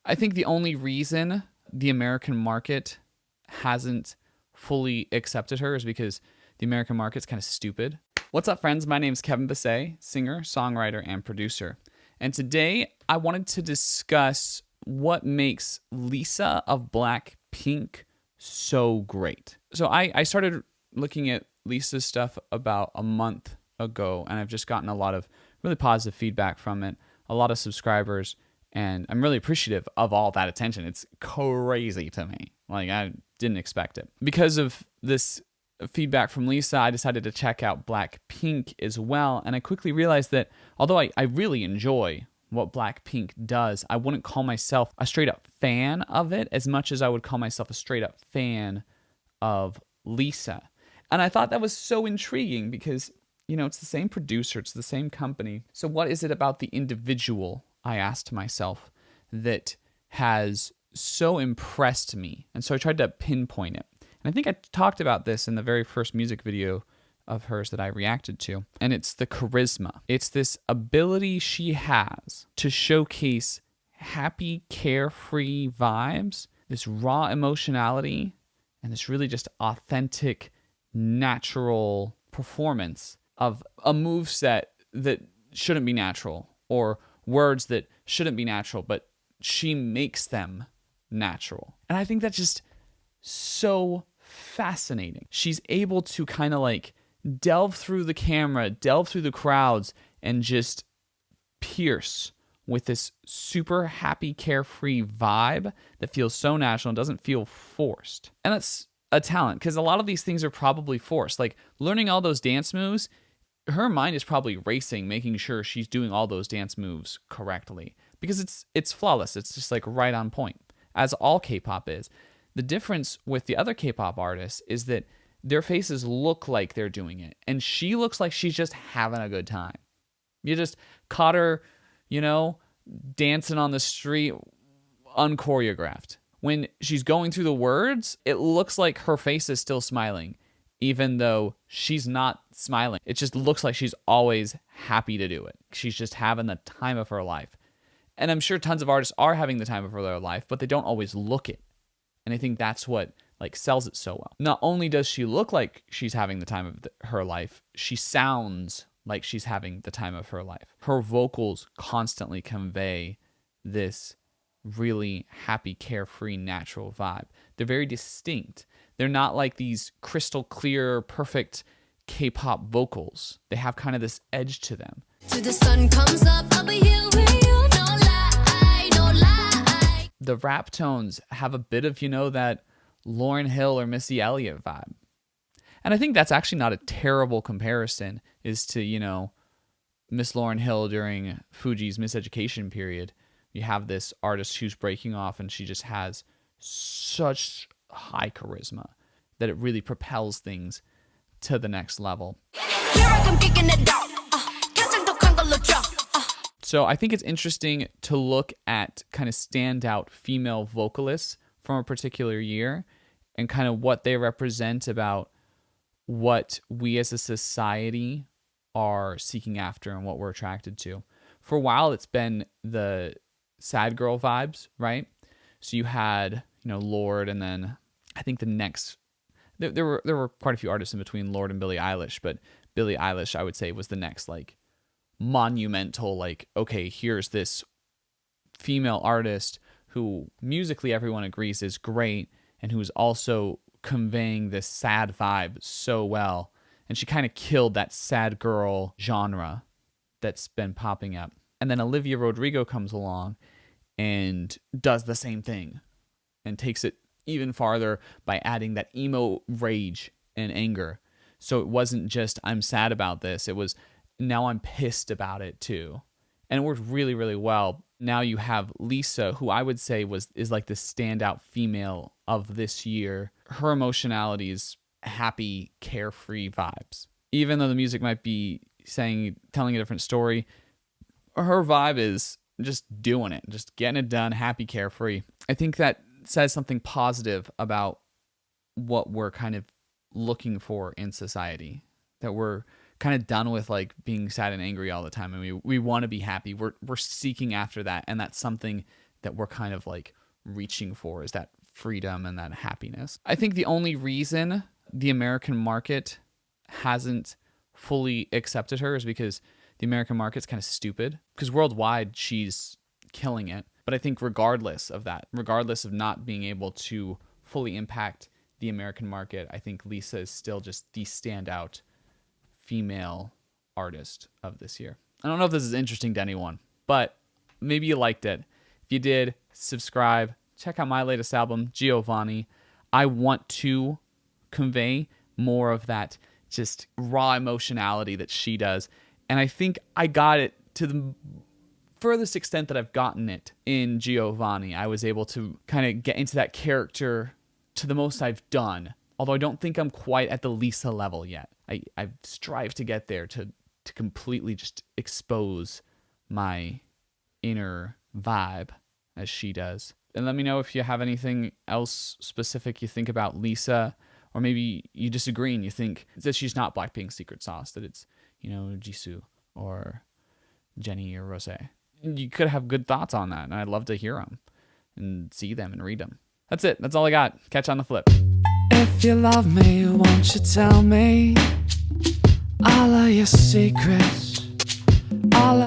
I think the only reason the American market hasn't fully accepted her is because the American market's kind of stupid. What's up, friends? My name's Kevin Basset, singer, songwriter, and producer. And today I wanted to discuss what makes Lisa of Blackpink so great. So I started looking at Lisa's stuff about a month ago, and I've just gotten a lot of really positive feedback from it, a lot of subscribers, and I'm really appreciative of all that attention. It's crazy to me. Like, I didn't expect it. Because of this feedback from Lisa, I decided to check out Blackpink as well, and I quickly realized that although I really enjoy what Blackpink does, I wouldn't call myself a straight-up fan of it as much as I would call myself a straight-up fan of Lisa. And I thought that was so intriguing because, you know, it's the same producer, it's the same company. So what is it about the individual, I asked myself, that has so impressed me? And so I tried to pinpoint it. And I think I talked about this in the very first music video of hers that I reacted to. And it's the charisma. It's this ability she has to showcase happy, carefree vibes, this raw emotionality, and this really just authentic, natural performance of a moveset that shouldn't be natural, or words that shouldn't be natural, but she makes them natural. And I think that's just so fascinating. She's able to kind of like delve through the camera, delve through the crowds, and just pierce with this super happy, carefree vibe that feels so natural and doesn't feel forced. And that's a talent, because a lot of these things are probably forced. Like learning all those dance moves, her mind is probably racing, making sure she's doing all those dance moves correctly, because it's flawless. It's just like right on point, as all K-pop is. The difference with the other K-pop artists is that their faces look like they're doing it, and she looks like she's just having a good time. You just caught her, you know, dancing on the street, unchoreographed. When she's going through the words, it looks like her face is still smiling, even though she's not smiling. It just looks like she's always happy to do it. She's just having the time of her life. And I'm sure tons of artists are having the time of their life, but they don't always look it. And I think that's what like sells it so well. Not only does she look like she's having the time of her life, she sounds like she's having the time of her life. Her vocals constantly convey this really happy, carefree, natural vibe. They're very distinct. They're not like these crystal clear, perfect K-pop vocals. They have kind of this edge to them. Till the sun comes up, I'll be here with you, no lie, no lie. The rap tones have a bit of, you know, that Lauryn Hill or Missy Elliott vibe. And I think that's actually not a terrible comparison, is to, you know, Miss Lauryn Hill during Fuji's Miseducation period. You have this artist who's breaking off, and she just has such high charisma that it really propels things to the next level. So I think it's interesting to look at kind of standout female vocalists from a particular year and kind of what they represent about what we as a society are seeking after and what we're attracted to. For a while, it's been the sad girl vibes, right? So you had, you know, Lorde, and then I think the next, there were quite a few artists in between Lorde and Billie Eilish, but Billie Eilish, I would say, was the next like monumental, like, okay, here's this female artist who musically everyone agrees is great, and who's also conveying this sad vibe so well. And she kind of killed that sad girl genre that's been popping up. And then Olivia Rodrigo comes along and does the same thing and takes it even farther by adding that emo rage and anger. So it wasn't just, I'm sad about this. It was, now I'm pissed about it too. And it worked really, really well. Now you have Lisa, who I would say is like the standout female of this year. Her emotionality is happy, carefree vibes. Even though the music might be telling a different story, her vibe is just doing it, just getting it done, happy, carefree. I think that says something positive about what we're kind of looking for in society, that we're kind of done with like being sad and angry all the time, and we want to be happy. We're seeking after that, and that's something that we're kind of like reaching for, is that freedom and that happiness. I think the only reason the American market hasn't fully accepted her is because the American market's kind of stupid, because worldwide she's killing it. But I think regardless of that, regardless of not being able to fully impact the American market, I think Lisa is still just the standout female artist of this year. I don't know if this is interesting to anyone, but maybe you liked it. If you did, subscribe. Check out my latest album, Giovanni. I want to convey more of that just raw emotionality that she does. And I think I got it to the furthest extent that I've gotten it in Giovanni. I was able to kind of get into that character to the most I've done. Although I don't think I'm quite at the Lisa level yet. I strive to get there to completely just expose my inner vibe as she does. And let me know if you have anything else specific you think about Lisa, or maybe you disagree and you think that she's not Blackpink's secret sauce, that it's, Jisoo or Jennie or Rosé. You could have good thoughts on that, and I'd love to hear them and see them and read them. That's it. That's all I got. Catch you on the flip. If you love me, won't you tell me all of your secrets? All of